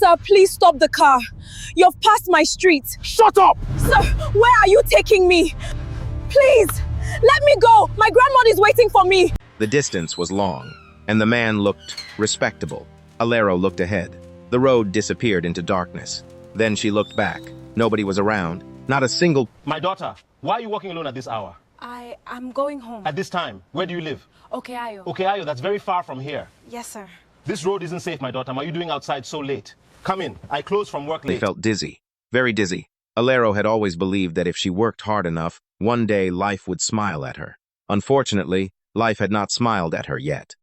Sir, please stop the car. You've passed my street. Shut up! Sir, where are you taking me? Please, let me go. My grandmother is waiting for me. The distance was long, and the man looked respectable. Alero looked ahead. The road disappeared into darkness. Then she looked back. Nobody was around. Not a single... My daughter, why are you walking alone at this hour? I'm going home. At this time, where do you live? Okay, Ayo. Okay, Ayo, that's very far from here. Yes, sir. This road isn't safe, my daughter. What are you doing outside so late? Come in. I close from work late. They felt dizzy. Very dizzy. Alero had always believed that if she worked hard enough, one day life would smile at her. Unfortunately, life had not smiled at her yet.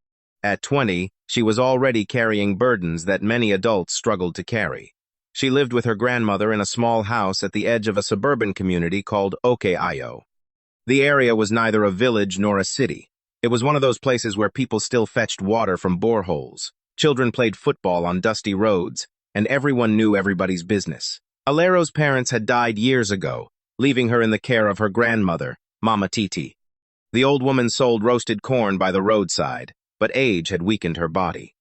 At 20, she was already carrying burdens that many adults struggled to carry. She lived with her grandmother in a small house at the edge of a suburban community called Ayo. The area was neither a village nor a city. It was one of those places where people still fetched water from boreholes. Children played football on dusty roads, and everyone knew everybody's business. Alero's parents had died years ago, leaving her in the care of her grandmother, Mama Titi. The old woman sold roasted corn by the roadside, but age had weakened her body.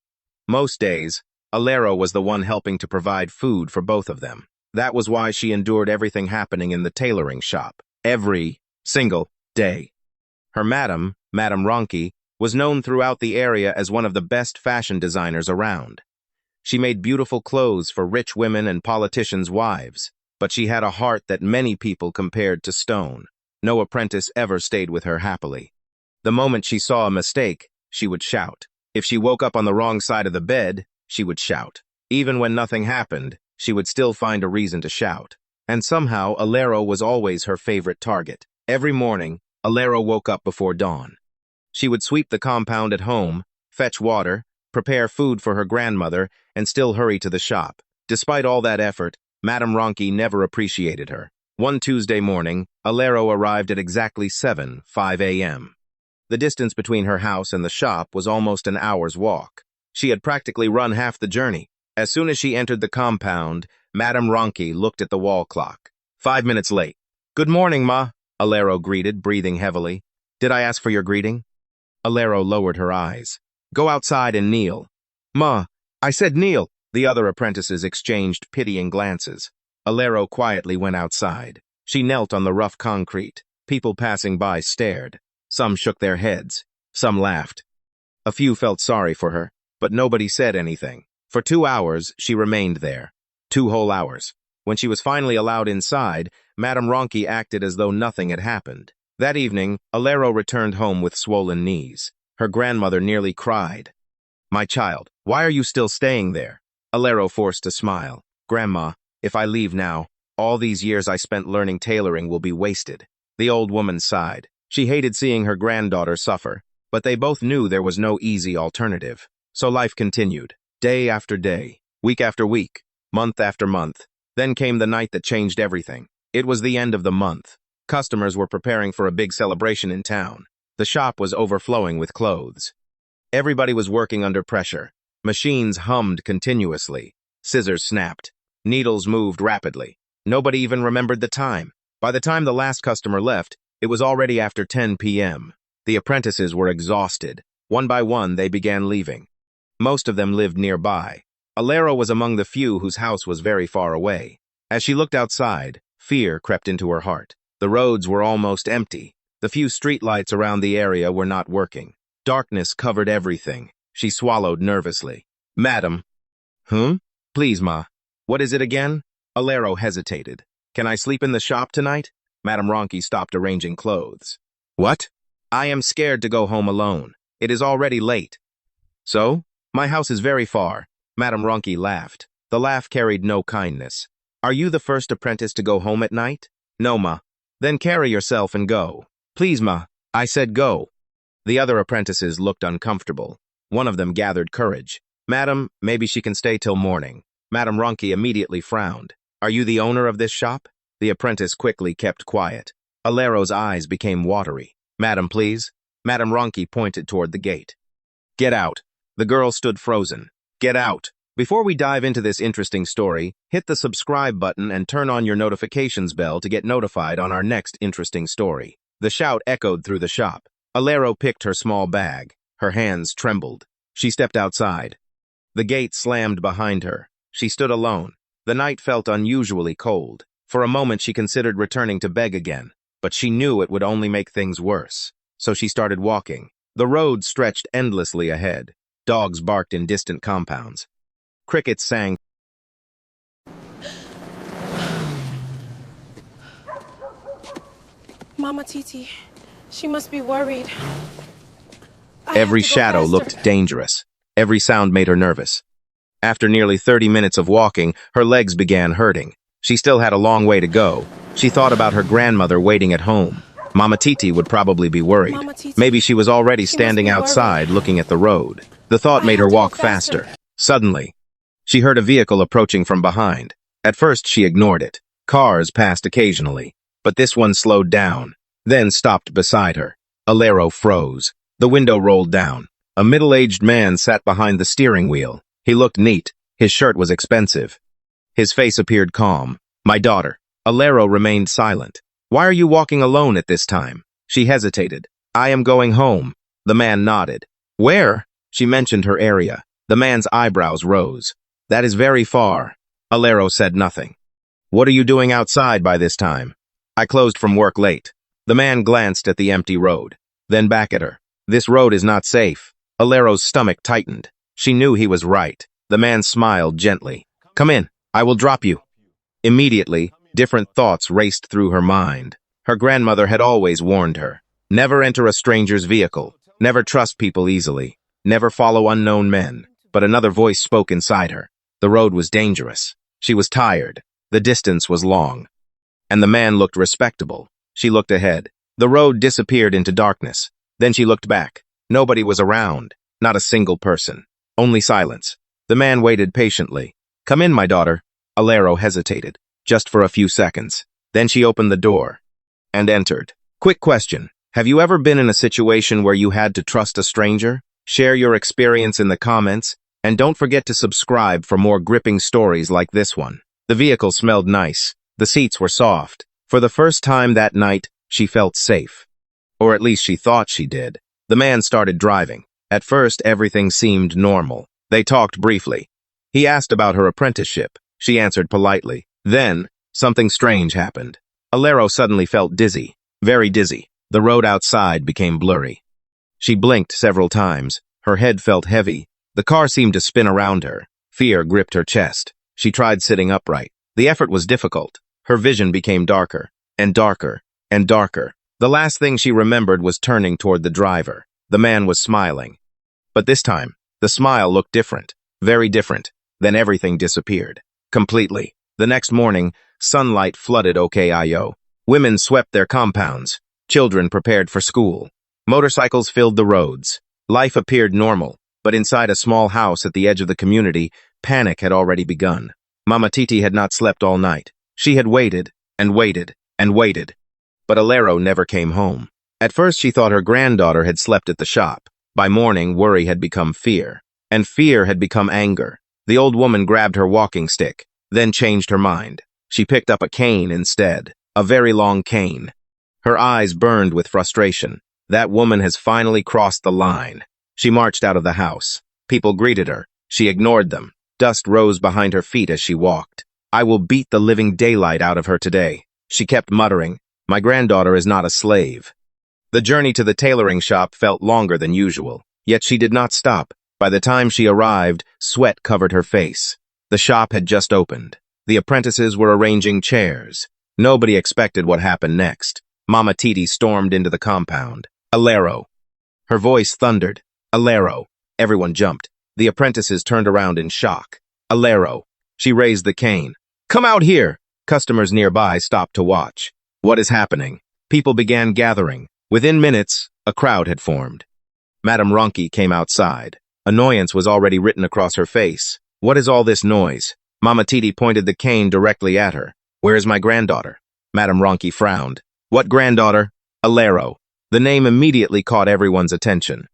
Most days, Alero was the one helping to provide food for both of them. That was why she endured everything happening in the tailoring shop, every single day. Her Madam Ronki, was known throughout the area as one of the best fashion designers around. She made beautiful clothes for rich women and politicians' wives, but she had a heart that many people compared to stone. No apprentice ever stayed with her happily. The moment she saw a mistake, she would shout. If she woke up on the wrong side of the bed, she would shout. Even when nothing happened, she would still find a reason to shout. And somehow, Alero was always her favorite target. Every morning, Alero woke up before dawn. She would sweep the compound at home, fetch water, prepare food for her grandmother, and still hurry to the shop. Despite all that effort, Madame Ronki never appreciated her. One Tuesday morning, Alero arrived at exactly 7:05 a.m. The distance between her house and the shop was almost an hour's walk. She had practically run half the journey. As soon as she entered the compound, Madame Ronki looked at the wall clock. 5 minutes late. "Good morning, Ma," Alero greeted, breathing heavily. "Did I ask for your greeting?" Alero lowered her eyes. "Go outside and kneel." "Ma, I said kneel." The other apprentices exchanged pitying glances. Alero quietly went outside. She knelt on the rough concrete. People passing by stared. Some shook their heads. Some laughed. A few felt sorry for her, but nobody said anything. For 2 hours, she remained there. 2 whole hours. When she was finally allowed inside, Madame Ronki acted as though nothing had happened. That evening, Alero returned home with swollen knees. Her grandmother nearly cried. "My child, why are you still staying there?" Alero forced a smile. "Grandma, if I leave now, all these years I spent learning tailoring will be wasted." The old woman sighed. She hated seeing her granddaughter suffer, but they both knew there was no easy alternative. So life continued, day after day, week after week, month after month. Then came the night that changed everything. It was the end of the month. Customers were preparing for a big celebration in town. The shop was overflowing with clothes. Everybody was working under pressure. Machines hummed continuously. Scissors snapped. Needles moved rapidly. Nobody even remembered the time. By the time the last customer left, it was already after 10 p.m. The apprentices were exhausted. One by one, they began leaving. Most of them lived nearby. Alero was among the few whose house was very far away. As she looked outside, fear crept into her heart. The roads were almost empty. The few streetlights around the area were not working. Darkness covered everything. She swallowed nervously. "Madam." "Please, Ma. What is it again?" Alero hesitated. "Can I sleep in the shop tonight?" Madame Ronki stopped arranging clothes. "What?" "I am scared to go home alone. It is already late." "So? My house is very far." Madame Ronki laughed. The laugh carried no kindness. "Are you the first apprentice to go home at night?" "No, Ma." "Then carry yourself and go." "Please, Ma. I said go." The other apprentices looked uncomfortable. One of them gathered courage. "Madam, maybe she can stay till morning." Madame Ronki immediately frowned. "Are you the owner of this shop?" The apprentice quickly kept quiet. Alero's eyes became watery. "Madam, please." Madame Ronki pointed toward the gate. "Get out." The girl stood frozen. "Get out." Before we dive into this interesting story, hit the subscribe button and turn on your notifications bell to get notified on our next interesting story. The shout echoed through the shop. Alero picked her small bag. Her hands trembled. She stepped outside. The gate slammed behind her. She stood alone. The night felt unusually cold. For a moment she considered returning to beg again, but she knew it would only make things worse. So she started walking. The road stretched endlessly ahead. Dogs barked in distant compounds. Crickets sang. Mama Titi, she must be worried. Every shadow looked dangerous. Every sound made her nervous. After nearly 30 minutes of walking, her legs began hurting. She still had a long way to go. She thought about her grandmother waiting at home. Mama Titi would probably be worried. Maybe she was already standing outside looking at the road. The thought made her walk faster. Suddenly, she heard a vehicle approaching from behind. At first, she ignored it. Cars passed occasionally, but this one slowed down, then stopped beside her. Alero froze. The window rolled down. A middle-aged man sat behind the steering wheel. He looked neat. His shirt was expensive. His face appeared calm. "My daughter." Alero remained silent. "Why are you walking alone at this time?" She hesitated. "I am going home." The man nodded. "Where?" She mentioned her area. The man's eyebrows rose. "That is very far." Alero said nothing. "What are you doing outside by this time?" "I closed from work late." The man glanced at the empty road, then back at her. "This road is not safe." Alero's stomach tightened. She knew he was right. The man smiled gently. "Come in. I will drop you." Immediately, different thoughts raced through her mind. Her grandmother had always warned her. Never enter a stranger's vehicle. Never trust people easily. Never follow unknown men. But another voice spoke inside her. The road was dangerous. She was tired. The distance was long. And the man looked respectable. She looked ahead. The road disappeared into darkness. Then she looked back. Nobody was around. Not a single person. Only silence. The man waited patiently. "Come in, my daughter." Alero hesitated, just for a few seconds. Then she opened the door and entered. "Quick question. Have you ever been in a situation where you had to trust a stranger? Share your experience in the comments, and don't forget to subscribe for more gripping stories like this one." The vehicle smelled nice. The seats were soft. For the first time that night, she felt safe. Or at least she thought she did. The man started driving. At first, everything seemed normal. They talked briefly. He asked about her apprenticeship. She answered politely. Then, something strange happened. Alero suddenly felt dizzy. Very dizzy. The road outside became blurry. She blinked several times. Her head felt heavy. The car seemed to spin around her. Fear gripped her chest. She tried sitting upright. The effort was difficult. Her vision became darker, and darker, and darker. The last thing she remembered was turning toward the driver. The man was smiling. But this time, the smile looked different, very different. Then everything disappeared. Completely. The next morning, sunlight flooded Okio. Women swept their compounds. Children prepared for school. Motorcycles filled the roads. Life appeared normal, but inside a small house at the edge of the community, panic had already begun. Mama Titi had not slept all night. She had waited, and waited, and waited. But Alero never came home. At first she thought her granddaughter had slept at the shop. By morning, worry had become fear. And fear had become anger. The old woman grabbed her walking stick, then changed her mind. She picked up a cane instead. A very long cane. Her eyes burned with frustration. That woman has finally crossed the line. She marched out of the house. People greeted her. She ignored them. Dust rose behind her feet as she walked. "I will beat the living daylight out of her today." She kept muttering, "My granddaughter is not a slave." The journey to the tailoring shop felt longer than usual, yet she did not stop. By the time she arrived, sweat covered her face. The shop had just opened. The apprentices were arranging chairs. Nobody expected what happened next. Mama Titi stormed into the compound. "Alero." Her voice thundered. "Alero." Everyone jumped. The apprentices turned around in shock. "Alero." She raised the cane. "Come out here." Customers nearby stopped to watch. What is happening? People began gathering. Within minutes, a crowd had formed. Madame Ronki came outside. Annoyance was already written across her face. "What is all this noise?" Mama Titi pointed the cane directly at her. "Where is my granddaughter?" Madame Ronki frowned. "What granddaughter?" "Alero." The name immediately caught everyone's attention.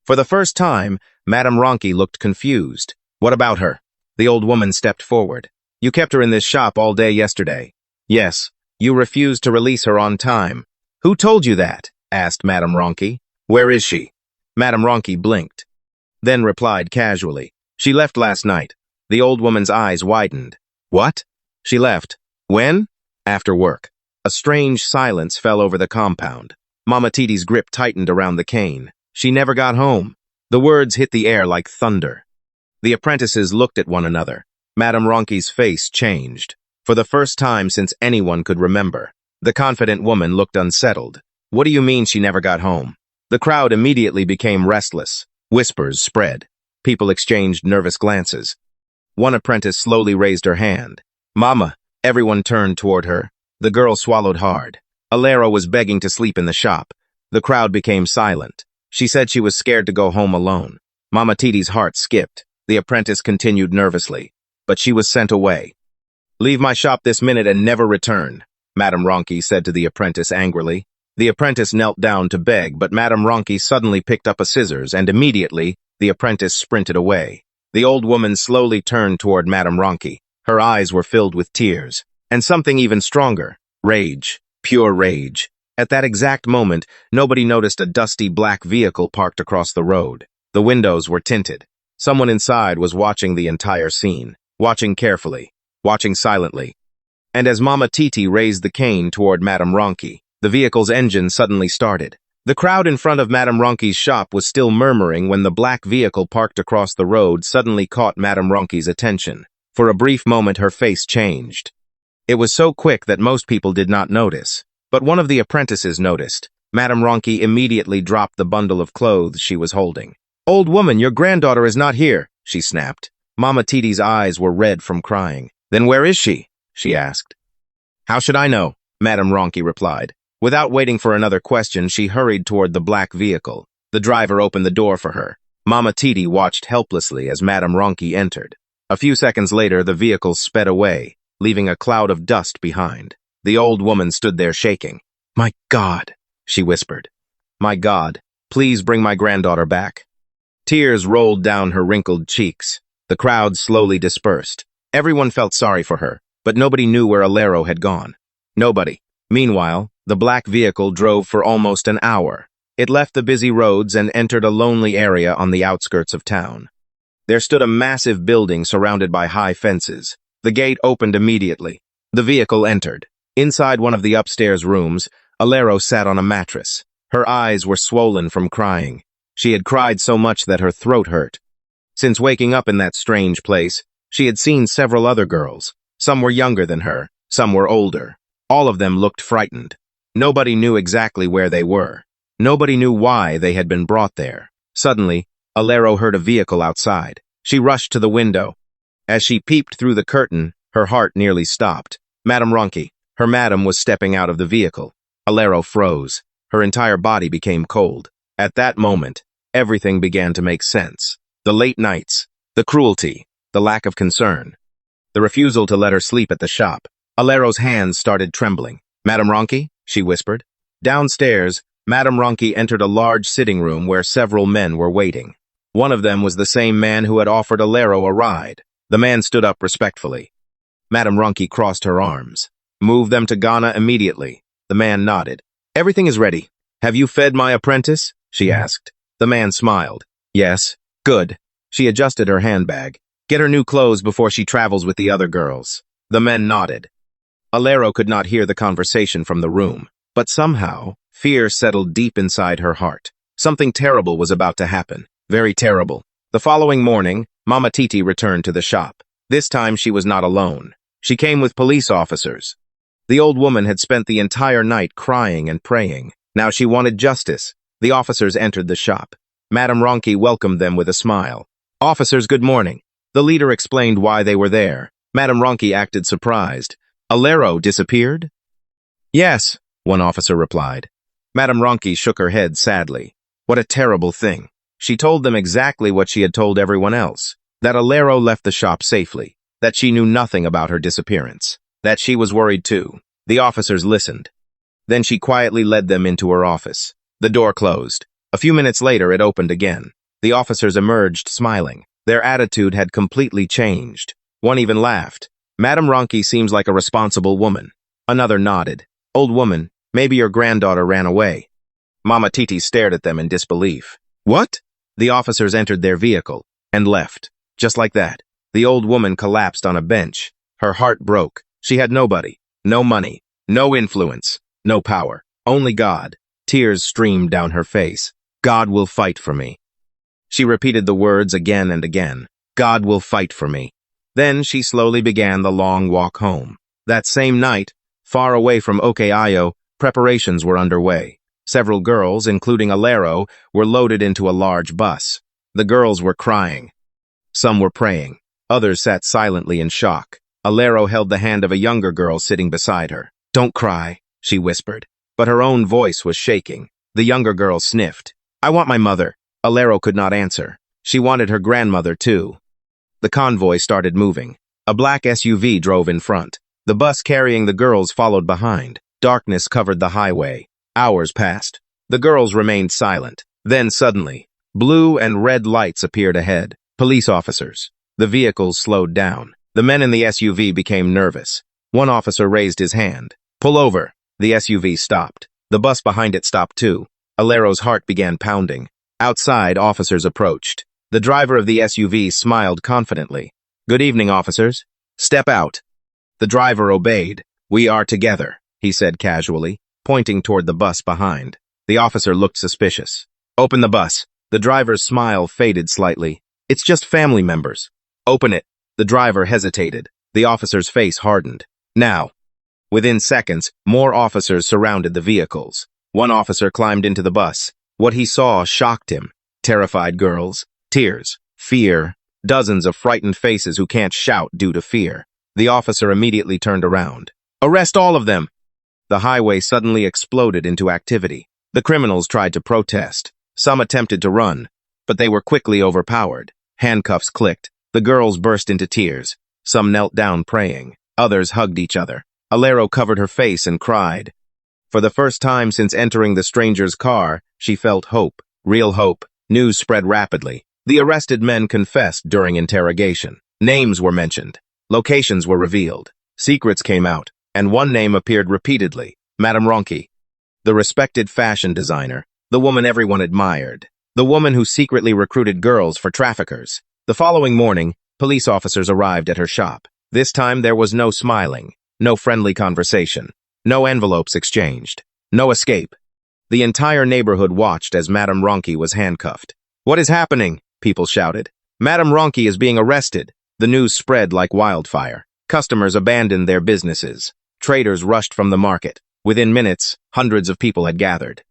For the first time, Madame Ronki looked confused. "What about her?" The old woman stepped forward. "You kept her in this shop all day yesterday." "Yes. You refused to release her on time." "Who told you that?" asked Madame Ronki. "Where is she?" Madame Ronki blinked, then replied casually. "She left last night." The old woman's eyes widened. What? She left. When? After work. A strange silence fell over the compound. Mama Titi's grip tightened around the cane. She never got home. The words hit the air like thunder. The apprentices looked at one another. Madame Ronke's face changed. For the first time since anyone could remember, the confident woman looked unsettled. What do you mean she never got home? The crowd immediately became restless. Whispers spread. People exchanged nervous glances. One apprentice slowly raised her hand. Mama! Everyone turned toward her. The girl swallowed hard. Alero was begging to sleep in the shop. The crowd became silent. She said she was scared to go home alone. Mama Titi's heart skipped. The apprentice continued nervously. But she was sent away. Leave my shop this minute and never return, Madame Ronke said to the apprentice angrily. The apprentice knelt down to beg, but Madame Ronke suddenly picked up a scissors, and immediately, the apprentice sprinted away. The old woman slowly turned toward Madame Ronke. Her eyes were filled with tears. And something even stronger. Rage. Pure rage. At that exact moment, nobody noticed a dusty black vehicle parked across the road. The windows were tinted. Someone inside was watching the entire scene. Watching carefully. Watching silently. And as Mama Titi raised the cane toward Madame Ronke, the vehicle's engine suddenly started. The crowd in front of Madame Ronke's shop was still murmuring when the black vehicle parked across the road suddenly caught Madame Ronke's attention. For a brief moment, her face changed. It was so quick that most people did not notice. But one of the apprentices noticed. Madame Ronke immediately dropped the bundle of clothes she was holding. Old woman, your granddaughter is not here, she snapped. Mama Titi's eyes were red from crying. Then where is she? She asked. How should I know? Madame Ronke replied. Without waiting for another question, she hurried toward the black vehicle. The driver opened the door for her. Mama Titi watched helplessly as Madame Ronke entered. A few seconds later, the vehicle sped away, leaving a cloud of dust behind. The old woman stood there shaking. My God, she whispered. My God, please bring my granddaughter back. Tears rolled down her wrinkled cheeks. The crowd slowly dispersed. Everyone felt sorry for her, but nobody knew where Alero had gone. Nobody. Meanwhile, the black vehicle drove for almost an hour. It left the busy roads and entered a lonely area on the outskirts of town. There stood a massive building surrounded by high fences. The gate opened immediately. The vehicle entered. Inside one of the upstairs rooms, Alero sat on a mattress. Her eyes were swollen from crying. She had cried so much that her throat hurt. Since waking up in that strange place, she had seen several other girls. Some were younger than her, some were older. All of them looked frightened. Nobody knew exactly where they were. Nobody knew why they had been brought there. Suddenly, Alero heard a vehicle outside. She rushed to the window. As she peeped through the curtain, her heart nearly stopped. Madame Ronke, her madam, was stepping out of the vehicle. Alero froze. Her entire body became cold. At that moment, everything began to make sense. The late nights, the cruelty, the lack of concern, the refusal to let her sleep at the shop. Alero's hands started trembling. Madame Ronke, she whispered. Downstairs, Madame Ronke entered a large sitting room where several men were waiting. One of them was the same man who had offered Alero a ride. The man stood up respectfully. Madame Ronke crossed her arms. Move them to Ghana immediately. The man nodded. Everything is ready. Have you fed my apprentice? She asked. The man smiled. Yes. Good. She adjusted her handbag. Get her new clothes before she travels with the other girls. The men nodded. Alero could not hear the conversation from the room, but somehow, fear settled deep inside her heart. Something terrible was about to happen. Very terrible. The following morning, Mama Titi returned to the shop. This time she was not alone. She came with police officers. The old woman had spent the entire night crying and praying. Now she wanted justice. The officers entered the shop. Madame Ronke welcomed them with a smile. Officers, good morning. The leader explained why they were there. Madame Ronke acted surprised. Alero disappeared? Yes, one officer replied. Madame Ronke shook her head sadly. What a terrible thing. She told them exactly what she had told everyone else. That Alero left the shop safely. That she knew nothing about her disappearance. That she was worried too. The officers listened. Then she quietly led them into her office. The door closed. A few minutes later, it opened again. The officers emerged smiling. Their attitude had completely changed. One even laughed. Madame Ronke seems like a responsible woman. Another nodded. Old woman, maybe your granddaughter ran away. Mama Titi stared at them in disbelief. What? The officers entered their vehicle and left. Just like that. The old woman collapsed on a bench. Her heart broke. She had nobody, no money, no influence, no power, only God. Tears streamed down her face. God will fight for me. She repeated the words again and again. God will fight for me. Then she slowly began the long walk home. That same night, far away from Okayo, preparations were underway. Several girls, including Alero, were loaded into a large bus. The girls were crying. Some were praying. Others sat silently in shock. Alero held the hand of a younger girl sitting beside her. "Don't cry," she whispered. But her own voice was shaking. The younger girl sniffed. "I want my mother." Alero could not answer. She wanted her grandmother, too. The convoy started moving. A black SUV drove in front. The bus carrying the girls followed behind. Darkness covered the highway. Hours passed. The girls remained silent. Then suddenly, blue and red lights appeared ahead. Police officers. The vehicles slowed down. The men in the SUV became nervous. One officer raised his hand. "Pull over." The SUV stopped. The bus behind it stopped too. Alero's heart began pounding. Outside, officers approached. The driver of the SUV smiled confidently. "Good evening, officers. Step out." The driver obeyed. "We are together," he said casually, pointing toward the bus behind. The officer looked suspicious. "Open the bus." The driver's smile faded slightly. "It's just family members." "Open it." The driver hesitated. The officer's face hardened. "Now." Within seconds, more officers surrounded the vehicles. One officer climbed into the bus. What he saw shocked him. Terrified girls, tears, fear, dozens of frightened faces who can't shout due to fear. The officer immediately turned around. "Arrest all of them!" The highway suddenly exploded into activity. The criminals tried to protest. Some attempted to run, but they were quickly overpowered. Handcuffs clicked. The girls burst into tears. Some knelt down praying. Others hugged each other. Alero covered her face and cried. For the first time since entering the stranger's car, she felt hope. Real hope. News spread rapidly. The arrested men confessed during interrogation. Names were mentioned. Locations were revealed. Secrets came out, and one name appeared repeatedly. Madame Ronki. The respected fashion designer. The woman everyone admired. The woman who secretly recruited girls for traffickers. The following morning, police officers arrived at her shop. This time there was no smiling. No friendly conversation. No envelopes exchanged. No escape. The entire neighborhood watched as Madame Ronki was handcuffed. "What is happening?" people shouted. "Madame Ronki is being arrested." The news spread like wildfire. Customers abandoned their businesses. Traders rushed from the market. Within minutes, hundreds of people had gathered.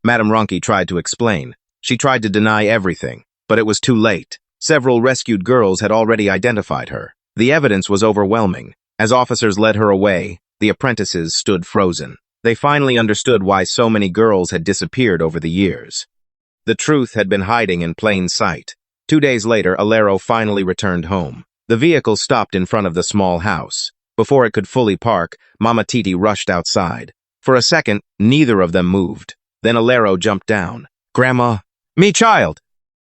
Madame Ronki tried to explain. She tried to deny everything, but it was too late. Several rescued girls had already identified her. The evidence was overwhelming. As officers led her away, the apprentices stood frozen. They finally understood why so many girls had disappeared over the years. The truth had been hiding in plain sight. 2 days later, Alero finally returned home. The vehicle stopped in front of the small house. Before it could fully park, Mama Titi rushed outside. For a second, neither of them moved. Then Alero jumped down. "Grandma!" "Me, child!"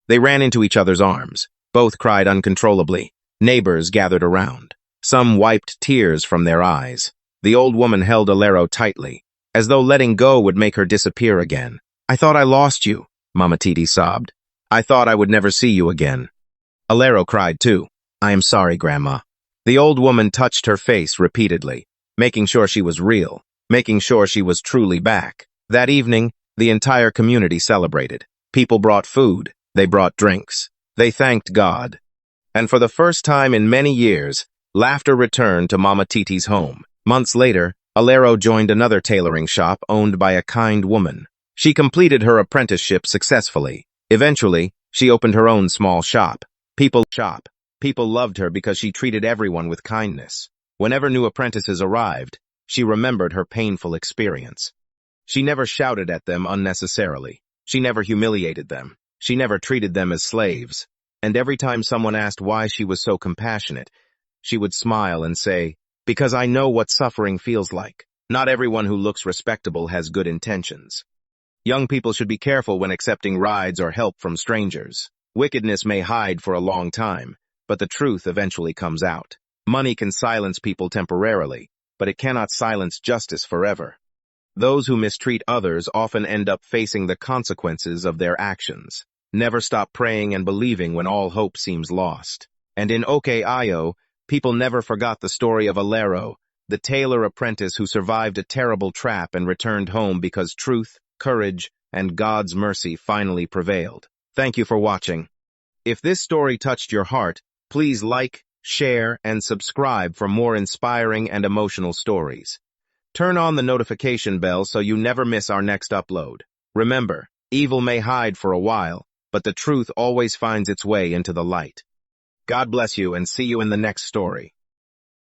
They ran into each other's arms. Both cried uncontrollably. Neighbors gathered around. Some wiped tears from their eyes. The old woman held Alero tightly, as though letting go would make her disappear again. "I thought I lost you," Mama Titi sobbed. "I thought I would never see you again." Alero cried too. "I am sorry, Grandma." The old woman touched her face repeatedly, making sure she was real, making sure she was truly back. That evening, the entire community celebrated. People brought food. They brought drinks. They thanked God. And for the first time in many years, laughter returned to Mama Titi's home. Months later, Alero joined another tailoring shop owned by a kind woman. She completed her apprenticeship successfully. Eventually, she opened her own small shop. People loved her because she treated everyone with kindness. Whenever new apprentices arrived, she remembered her painful experience. She never shouted at them unnecessarily. She never humiliated them. She never treated them as slaves. And every time someone asked why she was so compassionate, she would smile and say, "Because I know what suffering feels like. Not everyone who looks respectable has good intentions." Young people should be careful when accepting rides or help from strangers. Wickedness may hide for a long time, but the truth eventually comes out. Money can silence people temporarily, but it cannot silence justice forever. Those who mistreat others often end up facing the consequences of their actions. Never stop praying and believing when all hope seems lost. And in Oke-Io, people never forgot the story of Alero, the tailor apprentice who survived a terrible trap and returned home because truth, courage, and God's mercy finally prevailed. Thank you for watching. If this story touched your heart, please like, share, and subscribe for more inspiring and emotional stories. Turn on the notification bell so you never miss our next upload. Remember, evil may hide for a while, but the truth always finds its way into the light. God bless you and see you in the next story.